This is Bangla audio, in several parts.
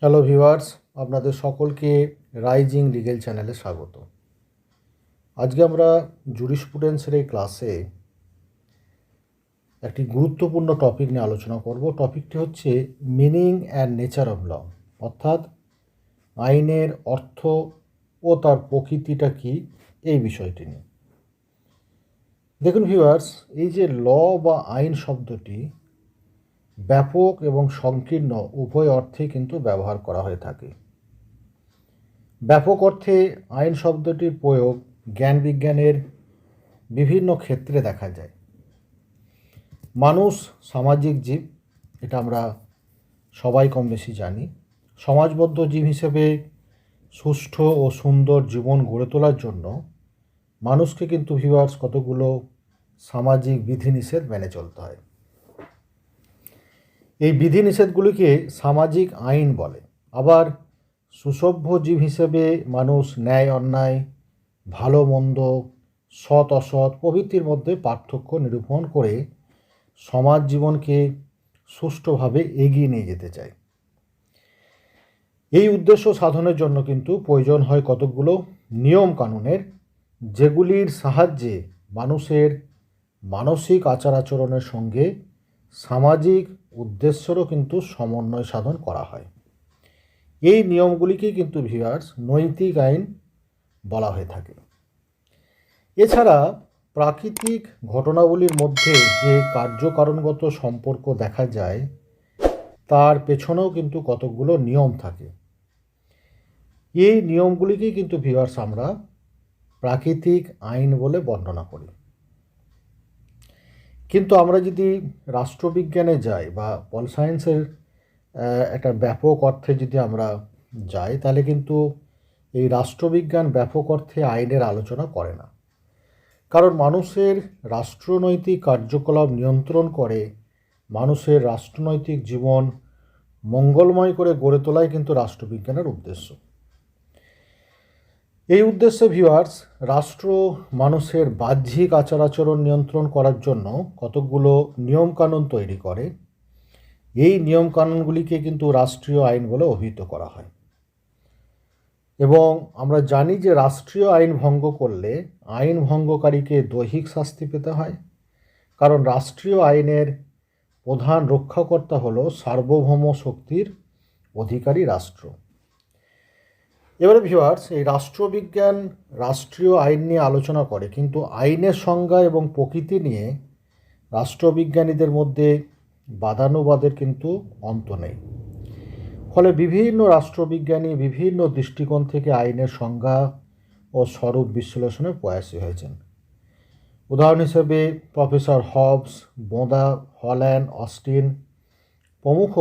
হ্যালো ভিউয়ার্স, আপনাদের সকলকে রাইজিং লিগেল চ্যানেলে স্বাগত। আজকে আমরা জুরিসপ্রুডেন্সের এই ক্লাসে একটি গুরুত্বপূর্ণ টপিক নিয়ে আলোচনা করব। টপিকটি হচ্ছে meaning and nature of law, অর্থাৎ আইনের অর্থ ও তার প্রকৃতিটা কী, এই বিষয়টি নিয়ে। দেখুন ভিউয়ার্স, এই যে ল বা আইন শব্দটি ব্যাপক এবং সংকীর্ণ উভয় অর্থে কিন্তু ব্যবহার করা হয়ে থাকে। ব্যাপক অর্থে আইন শব্দটির প্রয়োগ জ্ঞান বিজ্ঞানের বিভিন্ন ক্ষেত্রে দেখা যায়। মানুষ সামাজিক জীব, এটা আমরা সবাই কম বেশি জানি। সমাজবদ্ধ জীব হিসেবে সুষ্ঠু ও সুন্দর জীবন গড়ে তোলার জন্য মানুষকে কিন্তু ভিউয়ার্স কতগুলো সামাজিক বিধিনিষেধ মেনে চলতে হয়। এই বিধিনিষেধগুলিকে সামাজিক আইন বলে। আবার সুসভ্য জীব হিসেবে মানুষ ন্যায় অন্যায়, ভালো মন্দ, সৎ অসৎ প্রভৃতির মধ্যে পার্থক্য নিরূপণ করে সমাজ জীবনকে সুষ্ঠুভাবে এগিয়ে নিয়ে যেতে চায়। এই উদ্দেশ্য সাধনের জন্য কিন্তু প্রয়োজন হয় কতকগুলো নিয়ম কানুনের, যেগুলির সাহায্যে মানুষের মানসিক আচার আচরণের সঙ্গে সামাজিক উদ্দেশ্যেরও কিন্তু সমন্বয় সাধন করা হয়। এই নিয়মগুলিকেই কিন্তু ভিউয়ার্স নৈতিক আইন বলা হয়ে থাকে। এছাড়া প্রাকৃতিক ঘটনাবলীর মধ্যে যে কার্যকারণগত সম্পর্ক দেখা যায়, তার পেছনেও কিন্তু কতকগুলো নিয়ম থাকে। এই নিয়মগুলিকেই কিন্তু ভিউয়ার্স আমরা প্রাকৃতিক আইন বলে বর্ণনা করি। কিন্তু আমরা যদি রাষ্ট্রবিজ্ঞানে যাই বা পল সায়েন্সের একটা ব্যাপক অর্থে যদি আমরা যাই, তাহলে কিন্তু এই রাষ্ট্রবিজ্ঞান ব্যাপক অর্থে আইনের আলোচনা করে না। কারণ মানুষের রাষ্ট্রনৈতিক কার্যকলাপ নিয়ন্ত্রণ করে মানুষের রাষ্ট্রনৈতিক জীবন মঙ্গলময় করে গড়ে তোলাই কিন্তু রাষ্ট্রবিজ্ঞানের উদ্দেশ্য। এই উদ্দেশ্যে ভিউয়ার্স রাষ্ট্র মানুষের বাহ্যিক আচার আচরণ নিয়ন্ত্রণ করার জন্য কতকগুলো নিয়মকানুন তৈরি করে। এই নিয়মকানুনগুলিকে কিন্তু রাষ্ট্রীয় আইন বলে অভিহিত করা হয়। এবং আমরা জানি যে রাষ্ট্রীয় আইন ভঙ্গ করলে আইন ভঙ্গকারীকে দৈহিক শাস্তি পেতে হয়, কারণ রাষ্ট্রীয় আইনের প্রধান রক্ষাকর্তা হলো সার্বভৌম শক্তির অধিকারী রাষ্ট্র। এবারে ভিউয়ার্স, এই রাষ্ট্রবিজ্ঞান রাষ্ট্রীয় আইন নিয়ে আলোচনা করে, কিন্তু আইনের সংজ্ঞা এবং প্রকৃতি নিয়ে রাষ্ট্রবিজ্ঞানীদের মধ্যে বাদানুবাদের কিন্তু অন্ত নেই। ফলে বিভিন্ন রাষ্ট্রবিজ্ঞানী বিভিন্ন দৃষ্টিকোণ থেকে আইনের সংজ্ঞা ও স্বরূপ বিশ্লেষণে প্রয়াসী হয়েছেন। উদাহরণ হিসেবে প্রফেসর হবস, বোঁদা, হল্যান্ড, অস্টিন প্রমুখ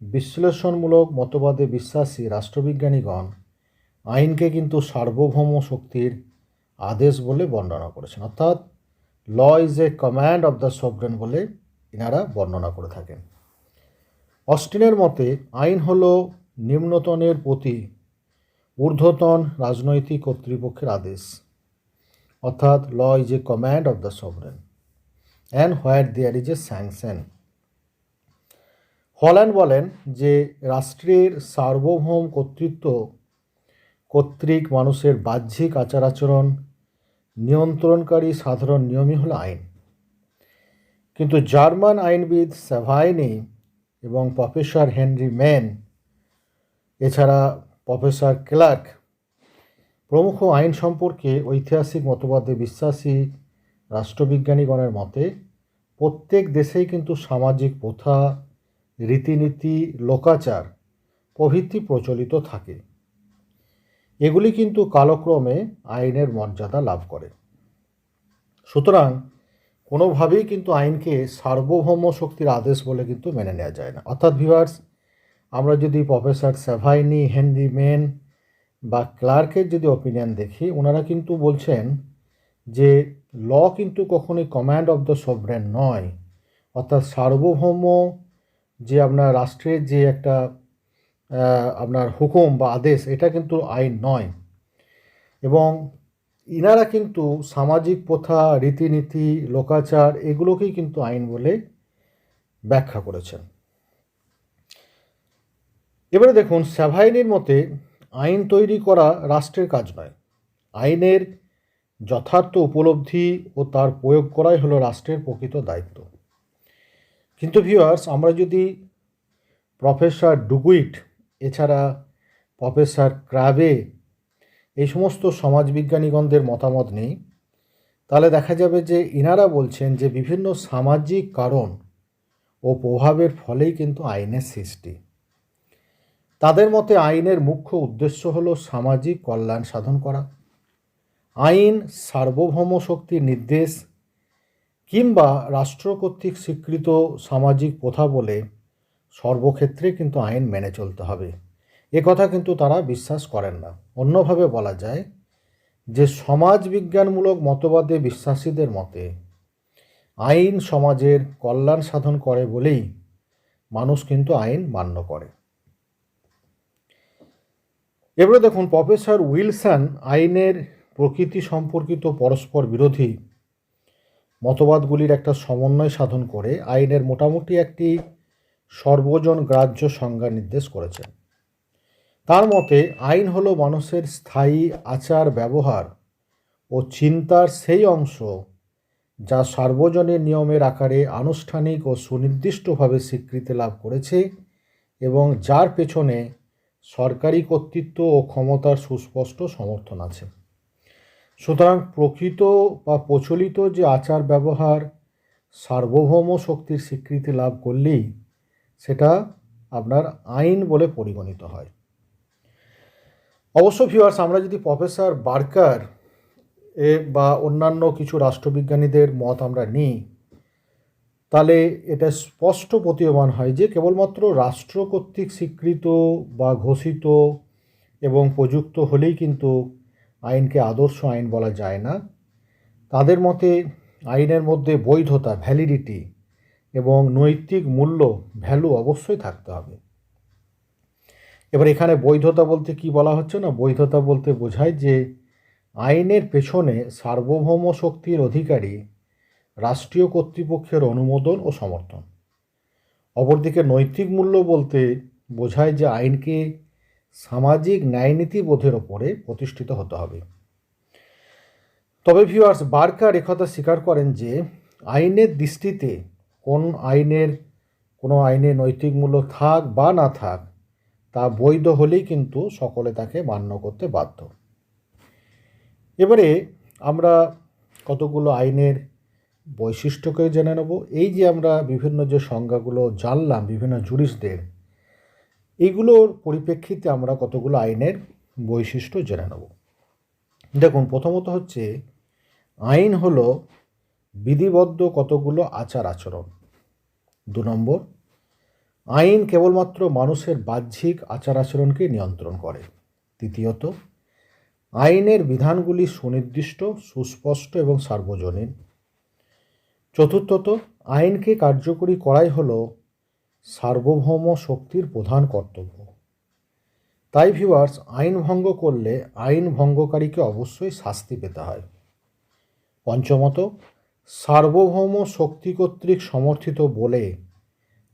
বিশ্লেষণমূলক মতবাদে বিশ্বাসী রাষ্ট্রবিজ্ঞানীগণ আইনকে কিন্তু সার্বভৌম শক্তির আদেশ বলে বর্ণনা করেছেন, অর্থাৎ law is a command of the sovereign বলে এনারা বর্ণনা করে থাকেন। অস্টিনের মতে আইন হল নিম্নতনের প্রতি ঊর্ধ্বতন রাজনৈতিক কর্তৃপক্ষের আদেশ, অর্থাৎ law is a command of the sovereign and where there is a sanction. Holland বলেন যে রাষ্ট্রের সার্বভৌম কর্তৃত্ব কর্তৃক মানুষের বাহ্যিক আচার আচরণ নিয়ন্ত্রণকারী সাধারণ নিয়মই হলো আইন। কিন্তু জার্মান আইনবিদ স্যাভাইনি এবং প্রফেসর হেনরি ম্যান, এছাড়া প্রফেসর ক্লার্ক প্রমুখ আইন সম্পর্কে ঐতিহাসিক মতবাদে বিশ্বাসী রাষ্ট্রবিজ্ঞানীগণের মতে প্রত্যেক দেশেই কিন্তু সামাজিক প্রথা, রীতিনীতি, লোকাচার প্রভৃতি প্রচলিত থাকে। এগুলি কিন্তু কালক্রমে আইনের মর্যাদা লাভ করে। সুতরাং কোনোভাবেই কিন্তু আইনকে সার্বভৌম শক্তির আদেশ বলে কিন্তু মেনে নেওয়া যায় না। অর্থাৎ ভিউয়ার্স, আমরা যদি প্রফেসর স্যাভাইনি, হেনরি মেন বা ক্লার্কের যদি অপিনিয়ন দেখি, ওনারা কিন্তু বলছেন যে ল কিন্তু কখনোই কমান্ড অফ দ্য সভরেন নয়, অর্থাৎ সার্বভৌম যে আপনার রাষ্ট্রের যে একটা আপনার হুকুম বা আদেশ, এটা কিন্তু আইন নয়। এবং ইনারা কিন্তু সামাজিক প্রথা, রীতিনীতি, লোকাচার এগুলোকেই কিন্তু আইন বলে ব্যাখ্যা করেছেন। এবারে দেখুন, স্যাভাইনের মতে আইন তৈরি করা রাষ্ট্রের কাজ নয়, আইনের যথার্থ উপলব্ধি ও তার প্রয়োগ করাই হলো রাষ্ট্রের প্রকৃত দায়িত্ব। কিন্তু ভিউয়ার্স, আমরা যদি প্রফেসর ডুগুইট এছাড়া প্রফেসর ক্রাবে এই সমস্ত সমাজবিজ্ঞানীগণদের মতামত নেই, তাহলে দেখা যাবে যে ইনারা বলছেন যে বিভিন্ন সামাজিক কারণ ও প্রভাবের ফলেই কিন্তু আইনের সৃষ্টি। তাদের মতে আইনের মুখ্য উদ্দেশ্য হলো সামাজিক কল্যাণ সাধন করা। আইন সার্বভৌম শক্তির নির্দেশ কিংবা রাষ্ট্র কর্তৃক স্বীকৃত সামাজিক প্রথা বলে সর্বক্ষেত্রে কিন্তু আইন মেনে চলতে হবে, এ কথা কিন্তু তারা বিশ্বাস করেন না। অন্যভাবে বলা যায় যে সমাজ বিজ্ঞানমূলক মতবাদে বিশ্বাসীদের মতে আইন সমাজের কল্যাণ সাধন করে বলেই মানুষ কিন্তু আইন মান্য করে। এবারে দেখুন, প্রফেসর উইলসন আইনের প্রকৃতি সম্পর্কিত পরস্পর বিরোধী মতবাদগুলির একটা সমন্বয় সাধন করে আইনের মোটামুটি একটি সর্বজন গ্রাহ্য সংজ্ঞা নির্দেশ করেছেন। তার মতে আইন হলো মানুষের স্থায়ী আচার ব্যবহার ও চিন্তার সেই অংশ যা সার্বজনীন নিয়মের আকারে আনুষ্ঠানিক ও সুনির্দিষ্টভাবে স্বীকৃতি লাভ করেছে এবং যার পেছনে সরকারি কর্তৃত্ব ও ক্ষমতার সুস্পষ্ট সমর্থন আছে। সুতরাং প্রকৃত বা প্রচলিত যে আচার ব্যবহার সার্বভৌম শক্তির স্বীকৃতি লাভ করলেই সেটা আপনার আইন বলে পরিগণিত হয়। অবশ্য ভিউয়ার্স, আমরা যদি প্রফেসর বার্কার বা অন্যান্য কিছু রাষ্ট্রবিজ্ঞানীদের মত আমরা নিই, তাহলে এটা স্পষ্ট প্রতীয়মান হয় যে কেবলমাত্র রাষ্ট্র কর্তৃক স্বীকৃত বা ঘোষিত এবং প্রযুক্ত হলেই কিন্তু আইনকে আদর্শ আইন বলা যায় না। তাদের মতে আইনের মধ্যে বৈধতা, ভ্যালিডিটি এবং নৈতিক মূল্য, ভ্যালু অবশ্যই থাকতে হবে। এবার এখানে বৈধতা বলতে কি বলা হচ্ছে না, বৈধতা বলতে বোঝায় যে আইনের পেছনে সার্বভৌম শক্তির অধিকারী রাষ্ট্রীয় কর্তৃপক্ষের অনুমোদন ও সমর্থন। অপরদিকে নৈতিক মূল্য বলতে বোঝায় যে আইনকে সামাজিক ন্যায়নীতিবোধের ওপরে প্রতিষ্ঠিত হতে হবে। তবে ভিউয়ার্স, বার্কার একথা স্বীকার করেন যে আইনের দৃষ্টিতে কোনো আইনের নৈতিক মূল্য থাক বা না থাক, তা বৈধ হলেই কিন্তু সকলে তাকে মান্য করতে বাধ্য। এবারে আমরা কতগুলো আইনের বৈশিষ্ট্যকে জেনে নেব। এই যে আমরা বিভিন্ন যে সংজ্ঞাগুলো জানলাম বিভিন্ন জুরিস্টদের, এইগুলোর পরিপ্রেক্ষিতে আমরা কতগুলো আইনের বৈশিষ্ট্য জেনে নেব। দেখুন, প্রথমত হচ্ছে আইন হলো বিধিবদ্ধ কতগুলো আচার আচরণ। 2 নম্বর, আইন কেবলমাত্র মানুষের বাহ্যিক আচার আচরণকে নিয়ন্ত্রণ করে। তৃতীয়ত, আইনের বিধানগুলি সুনির্দিষ্ট, সুস্পষ্ট এবং সার্বজনীন। চতুর্থত, আইনকে কার্যকরী করাই হলো সার্বভৌম শক্তির প্রধান কর্তব্য। তাই ভিউয়ার্স, আইন ভঙ্গ করলে আইন ভঙ্গকারীকে অবশ্যই শাস্তি পেতে হয়। পঞ্চমত, সার্বভৌম শক্তি কর্তৃক সমর্থিত বলে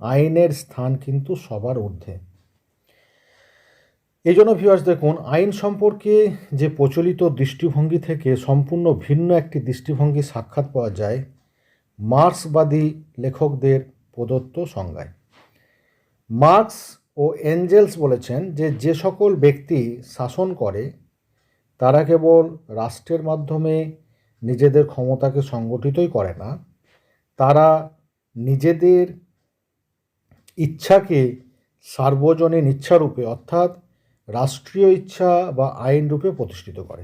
আইনের স্থান কিন্তু সবার ঊর্ধ্বে। এই জন্য ভিউয়ার্স দেখুন, আইন সম্পর্কে যে প্রচলিত দৃষ্টিভঙ্গি থেকে সম্পূর্ণ ভিন্ন একটি দৃষ্টিভঙ্গি সাক্ষাৎ পাওয়া যায় মার্ক্সবাদী লেখকদের প্রদত্ত সংজ্ঞায়। মার্ক্স ও এঞ্জেলস বলেছেন যে সকল ব্যক্তি শাসন করে তারা কেবল রাষ্ট্রের মাধ্যমে নিজেদের ক্ষমতাকে সংগঠিতই করে না, তারা নিজেদের ইচ্ছাকে সার্বজনীন ইচ্ছারূপে অর্থাৎ রাষ্ট্রীয় ইচ্ছা বা আইন রূপে প্রতিষ্ঠিত করে।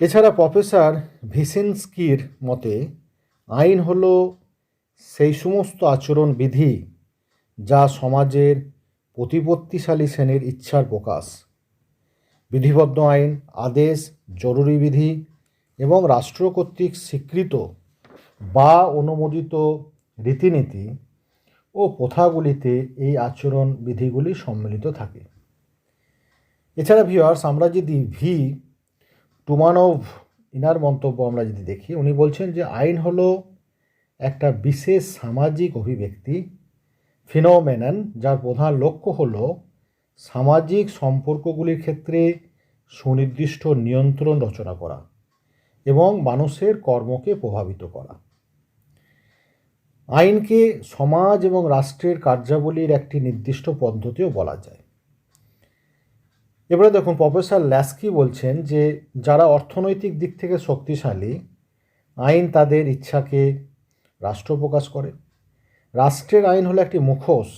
এছাড়া প্রফেসর ভিসিনস্কির মতে আইন হলো সেই সমস্ত আচরণ বিধি যা সমাজের প্রতিপত্তিশালী শ্রেণীর ইচ্ছার প্রকাশ। বিধিবদ্ধ আইন, আদেশ, জরুরি বিধি এবং রাষ্ট্র কর্তৃক স্বীকৃত বা অনুমোদিত রীতিনীতি ও প্রথাগুলিতে এই আচরণ বিধিগুলি সম্মিলিত থাকে। এছাড়া ভিউয়ার্স, আমরা যদি টুমানভ ইনার মন্তব্য আমরা যদি দেখি, উনি বলছেন যে আইন হলো একটা বিশেষ সামাজিক অভিব্যক্তি, ফিনোমেনন, যার প্রধান লক্ষ্য হল সামাজিক সম্পর্কগুলির ক্ষেত্রে সুনির্দিষ্ট নিয়ন্ত্রণ রচনা করা এবং মানুষের কর্মকে প্রভাবিত করা। আইনকে সমাজ এবং রাষ্ট্রের কার্যাবলীর একটি নির্দিষ্ট পদ্ধতিও বলা যায়। এবারে দেখুন, প্রফেসর ল্যাস্কি বলছেন যে যারা অর্থনৈতিক দিক থেকে শক্তিশালী, আইন তাদের ইচ্ছাকে রাষ্ট্র প্রকাশ করে। রাষ্ট্রের আইন হলো একটি মুখোশ,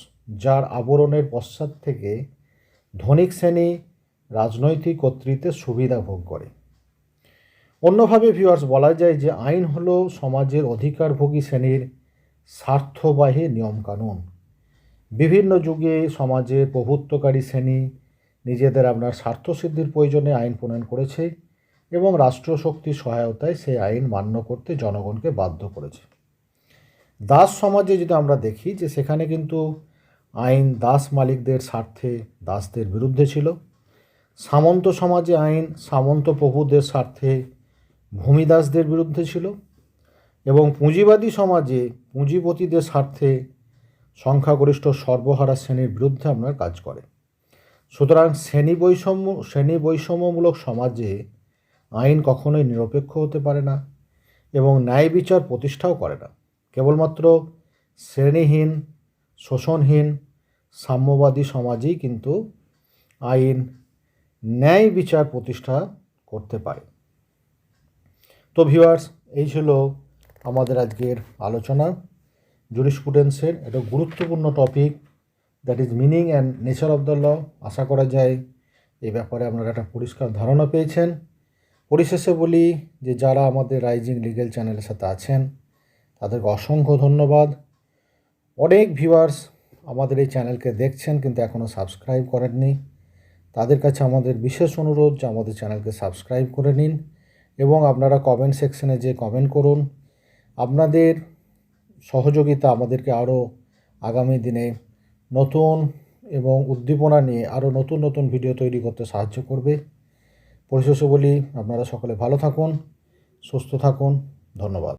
যার আবরণের পশ্চাৎ থেকে ধনিক শ্রেণী রাজনৈতিক কর্তৃত্বের সুবিধা ভোগ করে। অন্যভাবে ভিউয়ার্স বলা যায় যে আইন হলো সমাজের অধিকারভোগী শ্রেণীর স্বার্থবাহী নিয়মকানুন। বিভিন্ন যুগে সমাজের প্রভুত্বকারী শ্রেণী নিজেদের আপনার স্বার্থসিদ্ধির প্রয়োজনে আইন প্রণয়ন করেছে এবং রাষ্ট্রশক্তির সহায়তায় সেই আইন মান্য করতে জনগণকে বাধ্য করেছে। দাস সমাজে যদি আমরা দেখি যে সেখানে কিন্তু আইন দাস মালিকদের স্বার্থে দাসদের বিরুদ্ধে ছিল। সামন্ত সমাজে আইন সামন্ত প্রভুদের স্বার্থে ভূমিদাসদের বিরুদ্ধে ছিল এবং পুঁজিবাদী সমাজে পুঁজিপতিদের স্বার্থে সংখ্যাগরিষ্ঠ সর্বহারা শ্রেণীর বিরুদ্ধে আপনার কাজ করে। সুতরাং শ্রেণী বৈষম্যমূলক সমাজে আইন কখনোই নিরপেক্ষ হতে পারে না এবং ন্যায় বিচার প্রতিষ্ঠাও করে না। কেবলমাত্র শ্রেণীহীন, শোষণহীন, সাম্যবাদী সমাজেই কিন্তু আইন ন্যায় বিচার প্রতিষ্ঠা করতে পারে। তো ভিউয়ার্স, এই ছিল আমাদের আজকের আলোচনা জুরিসপ্রুডেন্সের। এটা গুরুত্বপূর্ণ topic, that is meaning and nature of the law. আশা করা যায় এই ব্যাপারে আপনারা একটা পরিষ্কার ধারণা পেয়েছেন। পরিশেষে বলি যে যারা আমাদের রাইজিং লিগ্যাল চ্যানেলের সাথে আছেন তাদেরকে অসংখ্য ধন্যবাদ। অনেক ভিউয়ার্স আমাদের এই চ্যানেলকে দেখছেন কিন্তু এখনও সাবস্ক্রাইব করেননি। তাদের কাছে আমাদের বিশেষ অনুরোধ যে আমাদের চ্যানেলকে সাবস্ক্রাইব করে নিন এবং আপনারা কমেন্ট সেকশনে যে কমেন্ট করুন। আপনাদের সহযোগিতা আমাদেরকে আরও আগামী দিনে নতুন এবং উদ্দীপনা নিয়ে আরও নতুন নতুন ভিডিও তৈরি করতে সাহায্য করবে। পরিশেষে বলি আপনারা সকলে ভালো থাকুন, সুস্থ থাকুন। ধন্যবাদ।